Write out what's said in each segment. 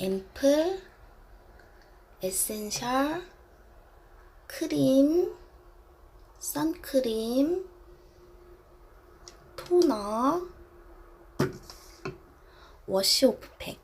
앰플, 에센셜, 크림, 선크림, 토너, 워시오프팩.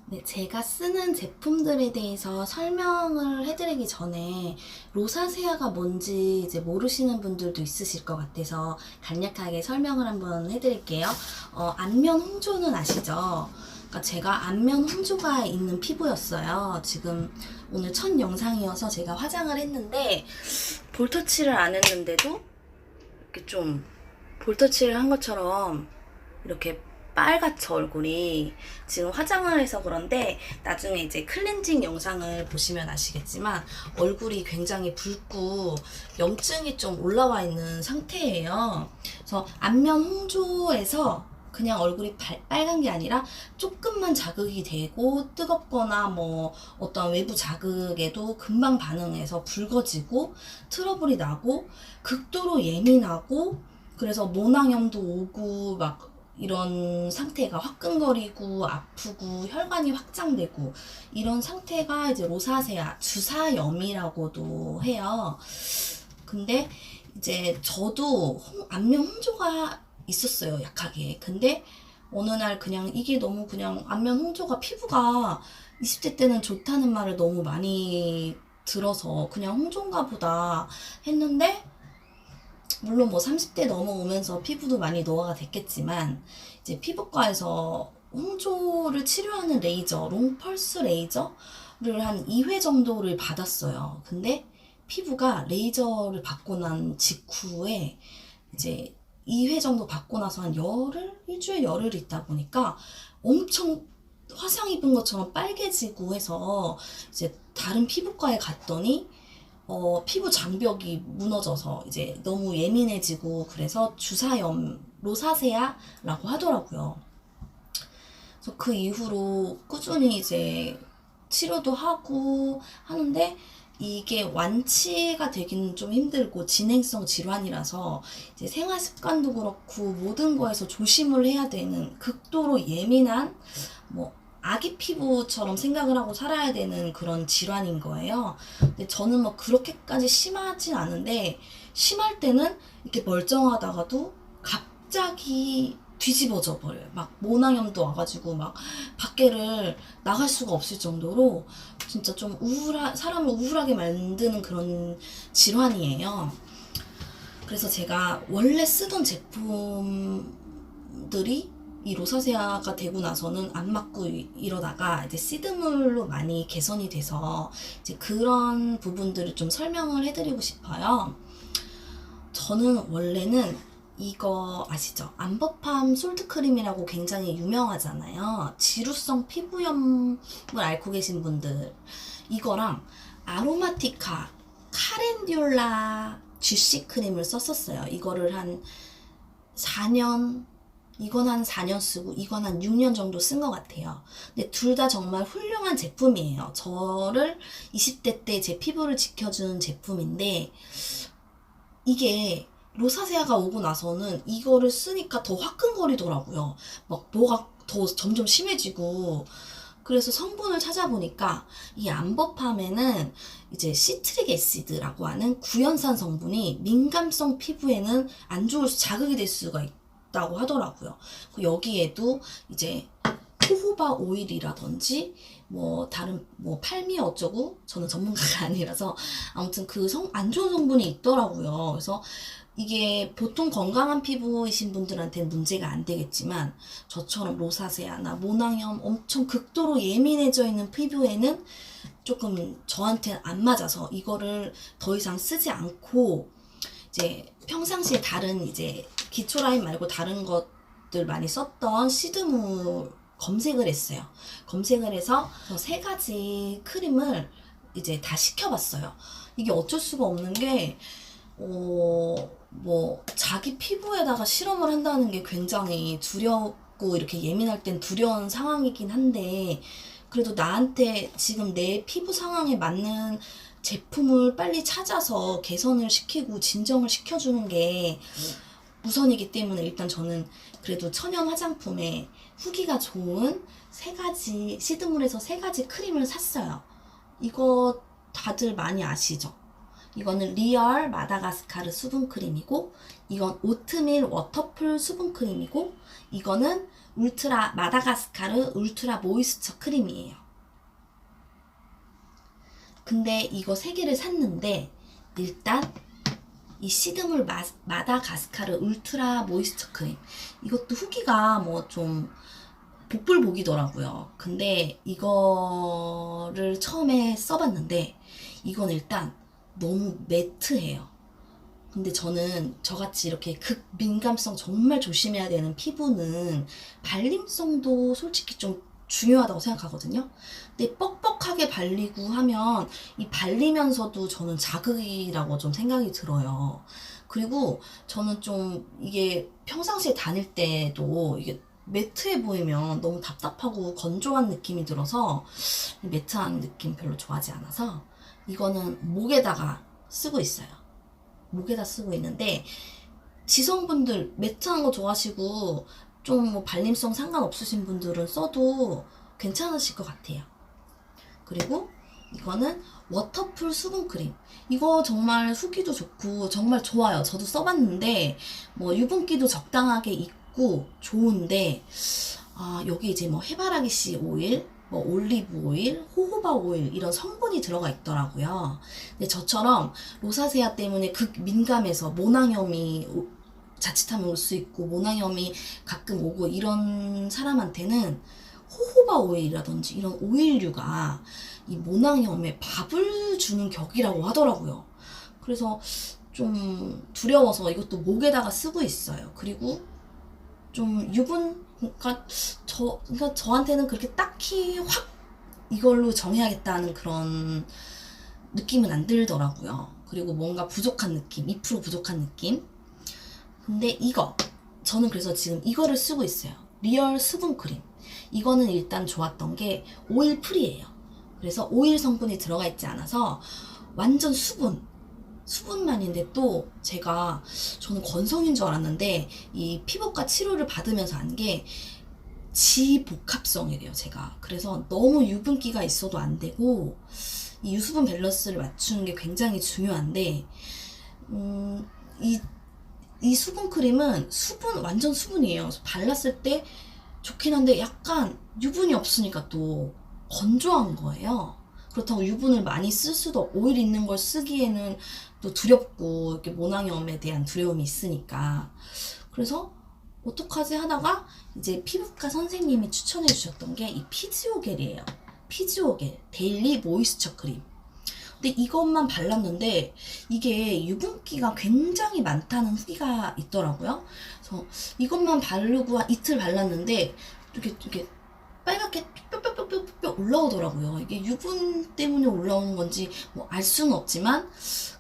네, 제가 쓰는 제품들에 대해서 설명을 해드리기 전에 로사세아가 뭔지 이제 모르시는 분들도 있으실 것 같아서 간략하게 설명을 한번 해드릴게요. 안면 홍조는 아시죠? 그러니까 제가 안면 홍조가 있는 피부였어요. 지금 오늘 첫 영상이어서 제가 화장을 했는데 볼터치를 안 했는데도 이렇게 좀 볼터치를 한 것처럼 이렇게 빨갛죠, 얼굴이. 지금 화장을 해서 그런데 나중에 이제 클렌징 영상을 보시면 아시겠지만 얼굴이 굉장히 붉고 염증이 좀 올라와 있는 상태예요. 그래서 안면 홍조에서 그냥 얼굴이 빨간 게 아니라 조금만 자극이 되고 뜨겁거나 뭐 어떤 외부 자극에도 금방 반응해서 붉어지고 트러블이 나고 극도로 예민하고 그래서 모낭염도 오고 막 이런 상태가 화끈거리고 아프고 혈관이 확장되고 이런 상태가 이제 로사세아 주사염이라고도 해요. 근데 이제 저도 안면 홍조가 있었어요, 약하게. 근데 어느 날 그냥 이게 너무 그냥 안면 홍조가 피부가 20대 때는 좋다는 말을 너무 많이 들어서 그냥 홍조인가 보다 했는데 물론 뭐 30대 넘어오면서 피부도 많이 노화가 됐겠지만 이제 피부과에서 홍조를 치료하는 레이저, 롱펄스 레이저를 한 2회 정도를 받았어요. 근데 피부가 레이저를 받고 난 직후에 이제 2회 정도 받고 나서 한 일주일 열흘 있다 보니까 엄청 화상 입은 것처럼 빨개지고 해서 이제 다른 피부과에 갔더니 피부 장벽이 무너져서 이제 너무 예민해지고 그래서 주사염, 로사세아라고 하더라고요. 그래서 그 이후로 꾸준히 이제 치료도 하고 하는데 이게 완치가 되기는 좀 힘들고 진행성 질환이라서 이제 생활 습관도 그렇고 모든 거에서 조심을 해야 되는 극도로 예민한 뭐 아기 피부처럼 생각을 하고 살아야 되는 그런 질환인 거예요. 근데 저는 뭐 그렇게까지 심하진 않은데 심할 때는 이렇게 멀쩡하다가도 갑자기 뒤집어져 버려요. 막 모낭염도 와가지고 막 밖에를 나갈 수가 없을 정도로 진짜 좀 사람을 우울하게 만드는 그런 질환이에요. 그래서 제가 원래 쓰던 제품들이 이 로사세아가 되고 나서는 안 맞고 이러다가 이제 시드물로 많이 개선이 돼서 이제 그런 부분들을 좀 설명을 해드리고 싶어요. 저는 원래는 이거 아시죠? 암버팜 솔트크림이라고 굉장히 유명하잖아요. 지루성 피부염을 앓고 계신 분들 이거랑 아로마티카 카렌듈라 GC 크림을 썼었어요. 이거를 한 4년 이건 한 4년 쓰고 이건 한 6년 정도 쓴 것 같아요. 근데 둘 다 정말 훌륭한 제품이에요. 저를 20대 때 제 피부를 지켜주는 제품인데 이게 로사세아가 오고 나서는 이거를 쓰니까 더 화끈거리더라고요. 막 뭐가 더 점점 심해지고 그래서 성분을 찾아보니까 이 암버팜에는 이제 시트릭 애시드라고 하는 구연산 성분이 민감성 피부에는 안 좋을 자극이 될 수가 있다고 하더라고요. 여기에도 이제 호호바 오일이라든지 뭐 다른 뭐 팔미 어쩌고 저는 전문가가 아니라서 아무튼 그 안 좋은 성분이 있더라고요. 그래서 이게 보통 건강한 피부이신 분들한테는 문제가 안 되겠지만 저처럼 로사세아나 모낭염 엄청 극도로 예민해져 있는 피부에는 조금 저한테는 안 맞아서 이거를 더 이상 쓰지 않고 이제 평상시에 다른 이제 기초 라인 말고 다른 것들 많이 썼던 시드물 검색을 했어요. 검색을 해서 세 가지 크림을 이제 다 시켜봤어요. 이게 어쩔 수가 없는 게 뭐 자기 피부에다가 실험을 한다는 게 굉장히 두렵고 이렇게 예민할 땐 두려운 상황이긴 한데 그래도 나한테 지금 내 피부 상황에 맞는 제품을 빨리 찾아서 개선을 시키고 진정을 시켜주는 게 우선이기 때문에 일단 저는 그래도 천연 화장품에 후기가 좋은 3가지, 시드물에서 3가지 크림을 샀어요. 이거 다들 많이 아시죠? 이거는 리얼 마다가스카르 수분크림이고, 이건 오트밀 워터풀 수분크림이고, 이거는 마다가스카르 울트라 모이스처 크림이에요. 근데 이거 3개를 샀는데 일단 이 시드물 마다가스카르 울트라 모이스처 크림, 이것도 후기가 뭐 좀 복불복이더라고요. 근데 이거를 처음에 써봤는데 이건 일단 너무 매트해요. 근데 저는 저같이 이렇게 극민감성 정말 조심해야 되는 피부는 발림성도 솔직히 좀 중요하다고 생각하거든요. 근데 뻑뻑하게 발리고 하면 이 발리면서도 저는 자극이라고 좀 생각이 들어요. 그리고 저는 좀 이게 평상시에 다닐 때도 이게 매트해 보이면 너무 답답하고 건조한 느낌이 들어서 매트한 느낌 별로 좋아하지 않아서 이거는 목에다가 쓰고 있어요. 목에다 쓰고 있는데, 지성분들 매트한 거 좋아하시고 좀 뭐 발림성 상관없으신 분들은 써도 괜찮으실 것 같아요. 그리고 이거는 워터풀 수분크림. 이거 정말 후기도 좋고 정말 좋아요. 저도 써봤는데 뭐 유분기도 적당하게 있고 좋은데, 여기 이제 뭐 해바라기 씨 오일, 뭐 올리브 오일, 호호바 오일 이런 성분이 들어가 있더라고요. 근데 저처럼 로사세아 때문에 극민감해서 모낭염이 자칫하면 올 수 있고 모낭염이 가끔 오고 이런 사람한테는 호호바 오일이라든지 이런 오일류가 이 모낭염에 밥을 주는 격이라고 하더라고요. 그래서 좀 두려워서 이것도 목에다가 쓰고 있어요. 그리고 좀 그러니까 저한테는 그렇게 딱히 확 이걸로 정해야겠다는 그런 느낌은 안 들더라고요. 그리고 뭔가 부족한 느낌, 2% 부족한 느낌. 근데 저는 그래서 지금 이거를 쓰고 있어요. 리얼 수분크림. 이거는 일단 좋았던 게 오일 프리예요. 그래서 오일 성분이 들어가 있지 않아서 완전 수분만인데, 또 저는 건성인 줄 알았는데 이 피부과 치료를 받으면서 안 게 지복합성이래요, 제가. 그래서 너무 유분기가 있어도 안 되고 이 유수분 밸런스를 맞추는 게 굉장히 중요한데, 이 수분크림은 완전 수분이에요. 발랐을 때 좋긴 한데 약간 유분이 없으니까 또 건조한 거예요. 그렇다고 유분을 많이 쓸 수도 없고, 오일 있는 걸 쓰기에는 또 두렵고, 이렇게 모낭염에 대한 두려움이 있으니까. 그래서 어떡하지 하다가 이제 피부과 선생님이 추천해 주셨던 게 이 피지오겔이에요. 피지오겔 데일리 모이스처 크림. 근데 이것만 발랐는데 이게 유분기가 굉장히 많다는 후기가 있더라고요. 그래서 이것만 바르고 한 이틀 발랐는데 이렇게 빨갛게 뿅뿅뿅뿅뿅 올라오더라고요. 이게 유분 때문에 올라오는 건지 뭐 알 수는 없지만,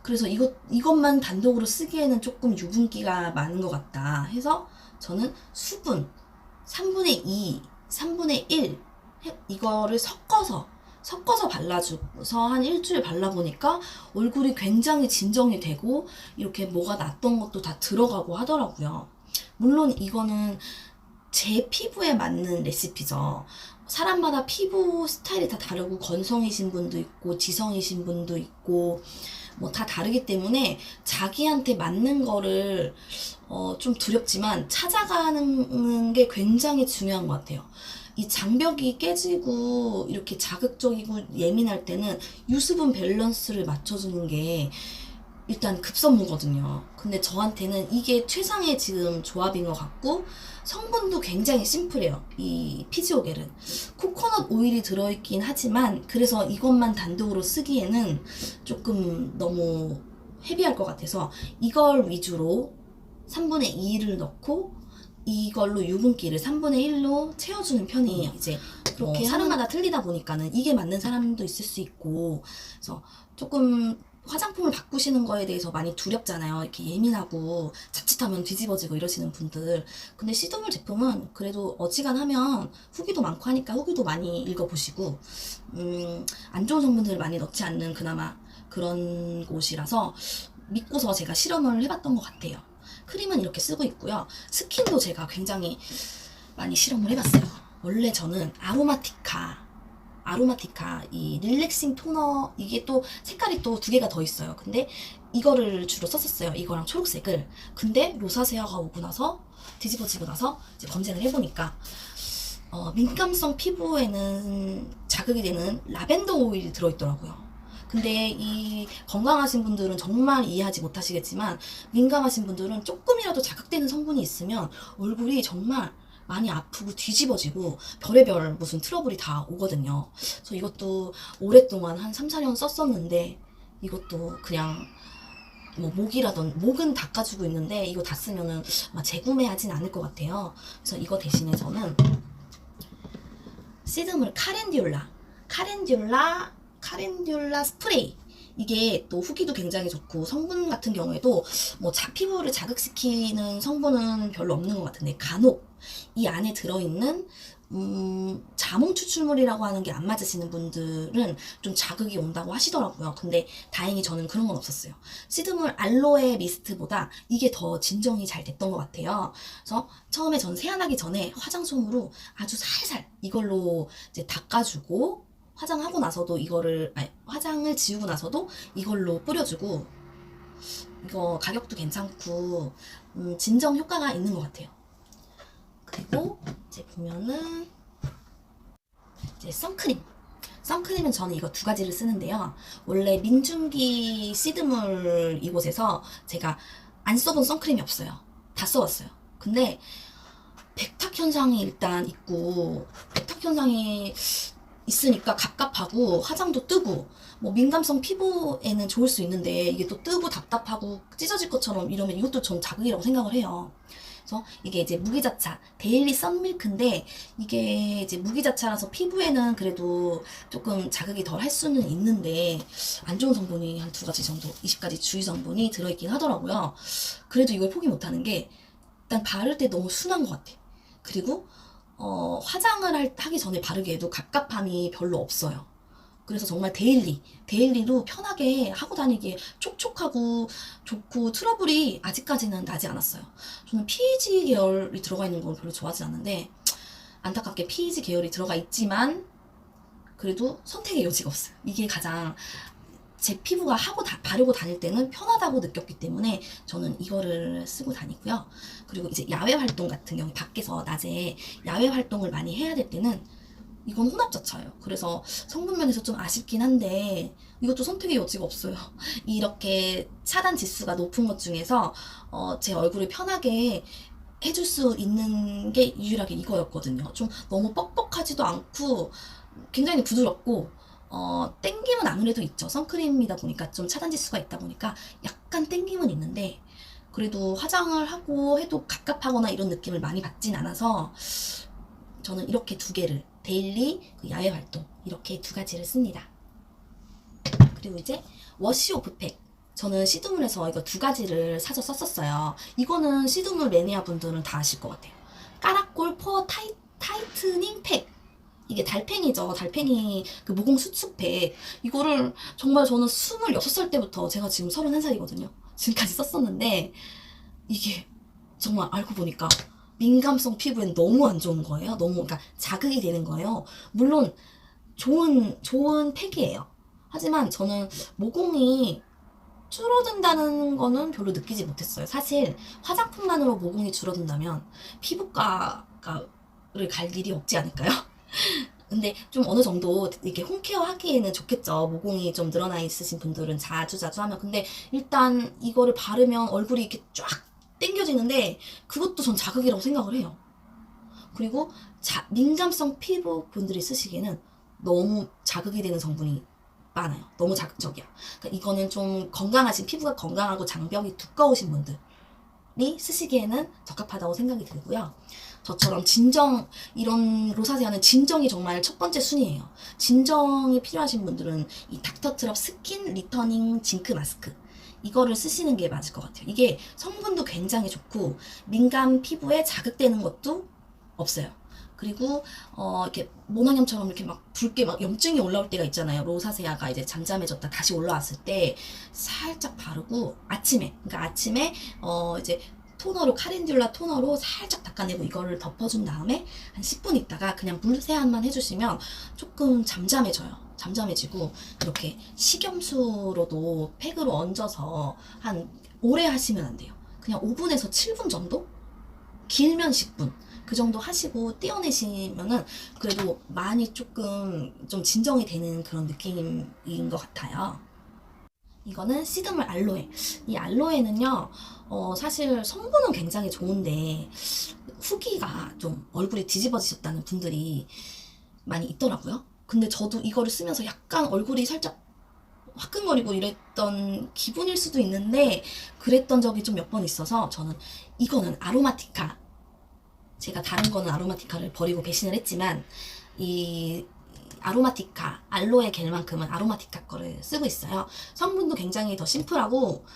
그래서 이것만 단독으로 쓰기에는 조금 유분기가 많은 것 같다 해서 저는 수분 3분의 2, 3분의 1 이거를 섞어서 발라줘서 한 일주일 발라보니까 얼굴이 굉장히 진정이 되고 이렇게 뭐가 났던 것도 다 들어가고 하더라고요. 물론 이거는 제 피부에 맞는 레시피죠. 사람마다 피부 스타일이 다 다르고 건성이신 분도 있고 지성이신 분도 있고 뭐 다 다르기 때문에 자기한테 맞는 거를 좀 두렵지만 찾아가는 게 굉장히 중요한 것 같아요. 이 장벽이 깨지고 이렇게 자극적이고 예민할 때는 유수분 밸런스를 맞춰주는 게 일단 급선무거든요. 근데 저한테는 이게 최상의 지금 조합인 것 같고, 성분도 굉장히 심플해요. 이 피지오겔은 코코넛 오일이 들어있긴 하지만, 그래서 이것만 단독으로 쓰기에는 조금 너무 헤비할 것 같아서 이걸 위주로 3분의 2를 넣고 이걸로 유분기를 3분의 1로 채워주는 편이에요. 이제 그렇게 사람마다 틀리다 보니까는 이게 맞는 사람도 있을 수 있고, 그래서 조금 화장품을 바꾸시는 거에 대해서 많이 두렵잖아요. 이렇게 예민하고 자칫하면 뒤집어지고 이러시는 분들. 근데 시드물 제품은 그래도 어지간하면 후기도 많고 하니까 후기도 많이 읽어보시고, 안 좋은 성분들을 많이 넣지 않는 그나마 그런 곳이라서 믿고서 제가 실험을 해봤던 것 같아요. 크림은 이렇게 쓰고 있고요. 스킨도 제가 굉장히 많이 실험을 해봤어요. 원래 저는 아로마티카 이 릴렉싱 토너, 이게 또 색깔이 또 두 개가 더 있어요. 근데 이거를 주로 썼었어요. 이거랑 초록색을. 근데 로사세아가 오고 나서 뒤집어지고 나서 이제 검색을 해보니까 민감성 피부에는 자극이 되는 라벤더 오일이 들어있더라고요. 근데 이 건강하신 분들은 정말 이해하지 못하시겠지만, 민감하신 분들은 조금이라도 자극되는 성분이 있으면 얼굴이 정말 많이 아프고 뒤집어지고 별의별 무슨 트러블이 다 오거든요. 그래서 이것도 오랫동안 한 3, 4년 썼었는데, 이것도 그냥 뭐 목은 닦아주고 있는데 이거 다 쓰면은 아마 재구매하진 않을 것 같아요. 그래서 이거 대신에 저는 시드물 카렌듈라 스프레이, 이게 또 후기도 굉장히 좋고, 성분 같은 경우에도 뭐 피부를 자극시키는 성분은 별로 없는 것 같은데, 간혹 이 안에 들어있는 자몽 추출물이라고 하는 게 안 맞으시는 분들은 좀 자극이 온다고 하시더라고요. 근데 다행히 저는 그런 건 없었어요. 시드물 알로에 미스트보다 이게 더 진정이 잘 됐던 것 같아요. 그래서 처음에 전 세안하기 전에 화장솜으로 아주 살살 이걸로 이제 닦아주고, 화장하고 나서도 화장을 지우고 나서도 이걸로 뿌려주고, 이거 가격도 괜찮고 진정 효과가 있는 것 같아요. 그리고 이제 보면은 이제 선크림은 저는 이거 두 가지를 쓰는데요. 원래 민중기 시드물 이곳에서 제가 안 써본 선크림이 없어요. 다 써봤어요. 근데 백탁 현상이 일단 있고, 백탁 현상이 있으니까 갑갑하고 화장도 뜨고, 뭐 민감성 피부에는 좋을 수 있는데 이게 또 뜨고 답답하고 찢어질 것처럼 이러면 이것도 전 자극이라고 생각을 해요. 그래서 이게 이제 무기자차 데일리 썬밀크인데, 이게 이제 무기자차라서 피부에는 그래도 조금 자극이 덜 할 수는 있는데 안 좋은 성분이 한 두 가지 정도, 20가지 주의 성분이 들어있긴 하더라고요. 그래도 이걸 포기 못하는 게, 일단 바를 때 너무 순한 것 같아. 그리고 화장을 하기 전에 바르기에도 갑갑함이 별로 없어요. 그래서 정말 데일리로 편하게 하고 다니기에 촉촉하고 좋고, 트러블이 아직까지는 나지 않았어요. 저는 PG 계열이 들어가 있는 건 별로 좋아하지 않는데, 안타깝게 PG 계열이 들어가 있지만 그래도 선택의 여지가 없어요. 이게 가장 제 피부가 바르고 다닐 때는 편하다고 느꼈기 때문에 저는 이거를 쓰고 다니고요. 그리고 이제 야외 활동 같은 경우, 밖에서 낮에 야외 활동을 많이 해야 될 때는 이건 혼합자차예요. 그래서 성분면에서 좀 아쉽긴 한데 이것도 선택의 여지가 없어요. 이렇게 차단 지수가 높은 것 중에서 제 얼굴을 편하게 해줄 수 있는 게 유일하게 이거였거든요. 좀 너무 뻑뻑하지도 않고 굉장히 부드럽고, 땡김은 아무래도 있죠. 선크림이다 보니까 좀 차단 지수가 있다 보니까 약간 땡김은 있는데, 그래도 화장을 하고 해도 갑갑하거나 이런 느낌을 많이 받진 않아서 저는 이렇게 두 개를, 데일리, 야외 활동, 이렇게 두 가지를 씁니다. 그리고 이제 워시 오프 팩, 저는 시드물에서 이거 두 가지를 사서 썼었어요. 이거는 시드물 매니아 분들은 다 아실 것 같아요. 까락골 포어 타이트닝 팩, 이게 달팽이죠. 달팽이 그 모공 수축팩. 이거를 정말 저는 26살 때부터, 제가 지금 31살이거든요. 지금까지 썼었는데, 이게 정말 알고 보니까 민감성 피부엔 너무 안 좋은 거예요. 그러니까 자극이 되는 거예요. 물론 좋은 팩이에요. 하지만 저는 모공이 줄어든다는 거는 별로 느끼지 못했어요. 사실 화장품만으로 모공이 줄어든다면 피부과를 갈 일이 없지 않을까요? 근데 좀 어느 정도 이렇게 홈케어 하기에는 좋겠죠. 모공이 좀 늘어나 있으신 분들은 자주 하면. 근데 일단 이거를 바르면 얼굴이 이렇게 쫙 당겨지는데, 그것도 전 자극이라고 생각을 해요. 그리고 민감성 피부 분들이 쓰시기에는 너무 자극이 되는 성분이 많아요. 너무 자극적이야. 그러니까 이거는 좀 건강하신, 피부가 건강하고 장벽이 두꺼우신 분들이 쓰시기에는 적합하다고 생각이 들고요. 저처럼 이런 로사세아는 진정이 정말 첫 번째 순위예요. 진정이 필요하신 분들은 이 닥터트럽 스킨 리터닝 징크 마스크, 이거를 쓰시는 게 맞을 것 같아요. 이게 성분도 굉장히 좋고 민감 피부에 자극되는 것도 없어요. 그리고 이렇게 모낭염처럼 이렇게 막 붉게 막 염증이 올라올 때가 있잖아요. 로사세아가 이제 잠잠해졌다 다시 올라왔을 때 살짝 바르고, 아침에 이제 토너로 카렌듈라 토너로 살짝 닦아내고 이거를 덮어준 다음에 한 10분 있다가 그냥 물 세안만 해주시면 조금 잠잠해지고 이렇게 식염수로도 팩으로 얹어서 한 오래 하시면 안 돼요. 그냥 5분에서 7분 정도? 길면 10분. 그 정도 하시고 떼어내시면은 그래도 많이 조금 좀 진정이 되는 그런 느낌인 것 같아요. 이거는 시드물 알로에. 이 알로에는요, 사실 성분은 굉장히 좋은데 후기가 좀 얼굴이 뒤집어지셨다는 분들이 많이 있더라고요. 근데 저도 이거를 쓰면서 약간 얼굴이 살짝 화끈거리고 이랬던 기분일 수도 있는데 그랬던 적이 좀 몇 번 있어서 저는 이거는 아로마티카, 제가 다른 거는 아로마티카를 버리고 배신을 했지만 이 아로마티카 알로에 겔만큼은 아로마티카 거를 쓰고 있어요. 성분도 굉장히 더 심플하고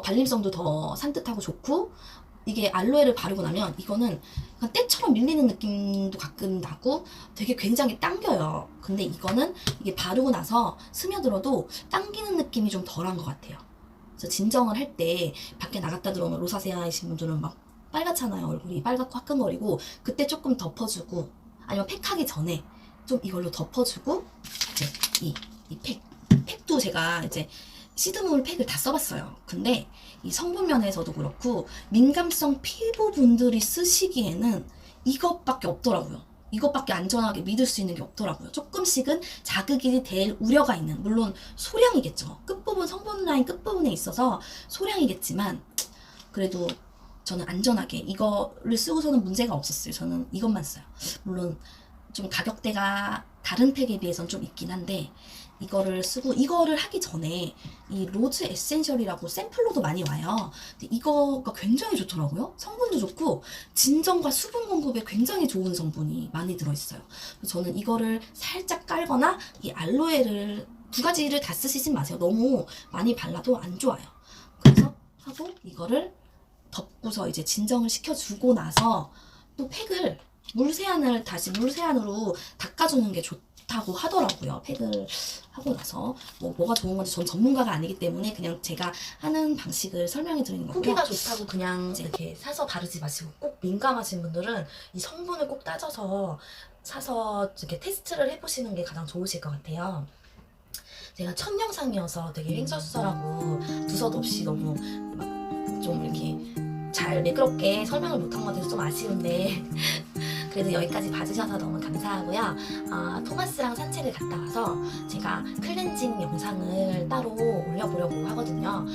발림성도 더 산뜻하고 좋고, 이게 알로에를 바르고 나면 이거는 약간 때처럼 밀리는 느낌도 가끔 나고 되게 굉장히 당겨요. 근데 이거는 이게 바르고 나서 스며들어도 당기는 느낌이 좀 덜한 것 같아요. 그래서 진정을 할 때 밖에 나갔다 들어오면 로사세아이신 분들은 막 빨갛잖아요. 얼굴이 빨갛고 화끈거리고, 그때 조금 덮어주고 아니면 팩하기 전에 좀 이걸로 덮어주고 이제 팩도 제가 이제 시드물 팩을 다 써봤어요. 근데 이 성분 면에서도 그렇고 민감성 피부분들이 쓰시기에는 이것밖에 없더라고요. 이것밖에 안전하게 믿을 수 있는 게 없더라고요. 조금씩은 자극이 될 우려가 있는, 물론 소량이겠죠. 끝부분, 성분 라인 끝부분에 있어서 소량이겠지만 그래도 저는 안전하게 이거를 쓰고서는 문제가 없었어요. 저는 이것만 써요. 물론 좀 가격대가 다른 팩에 비해서는 좀 있긴 한데 이거를 쓰고, 이거를 하기 전에 이 로즈 에센셜이라고 샘플로도 많이 와요. 근데 이거가 굉장히 좋더라고요. 성분도 좋고 진정과 수분 공급에 굉장히 좋은 성분이 많이 들어있어요. 그래서 저는 이거를 살짝 깔거나 이 알로에를 두 가지를 다 쓰시진 마세요. 너무 많이 발라도 안 좋아요. 그래서 하고 이거를 덮고서 이제 진정을 시켜주고 나서 또 팩을 다시 물세안으로 닦아주는 게 좋다고 하더라고요. 팩을 하고 나서 뭐가 좋은 건지 전 전문가가 아니기 때문에 그냥 제가 하는 방식을 설명해 드리는 거고요. 후기가 좋다고 그냥 이렇게 사서 바르지 마시고, 꼭 민감하신 분들은 이 성분을 꼭 따져서 사서 이렇게 테스트를 해보시는 게 가장 좋으실 것 같아요. 제가 첫 영상이어서 되게 횡설수설하고 두서도 없이 너무 막 좀 이렇게 잘 매끄럽게 설명을 못한 것 같아서 좀 아쉬운데 그래도 여기까지 봐주셔서 너무 감사하고요. 토마스랑 산책을 갔다 와서 제가 클렌징 영상을 따로 올려보려고 하거든요.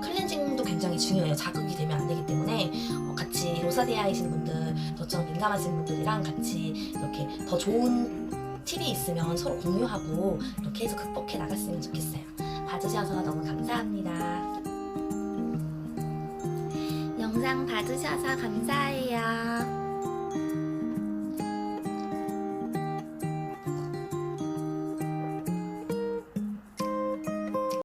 클렌징도 굉장히 중요해요. 자극이 되면 안 되기 때문에 같이 로사세아이신 분들, 저처럼 민감하신 분들이랑 같이 이렇게 더 좋은 팁이 있으면 서로 공유하고 이렇게 해서 극복해 나갔으면 좋겠어요. 봐주셔서 너무 감사합니다. 영상 봐주셔서 감사해요.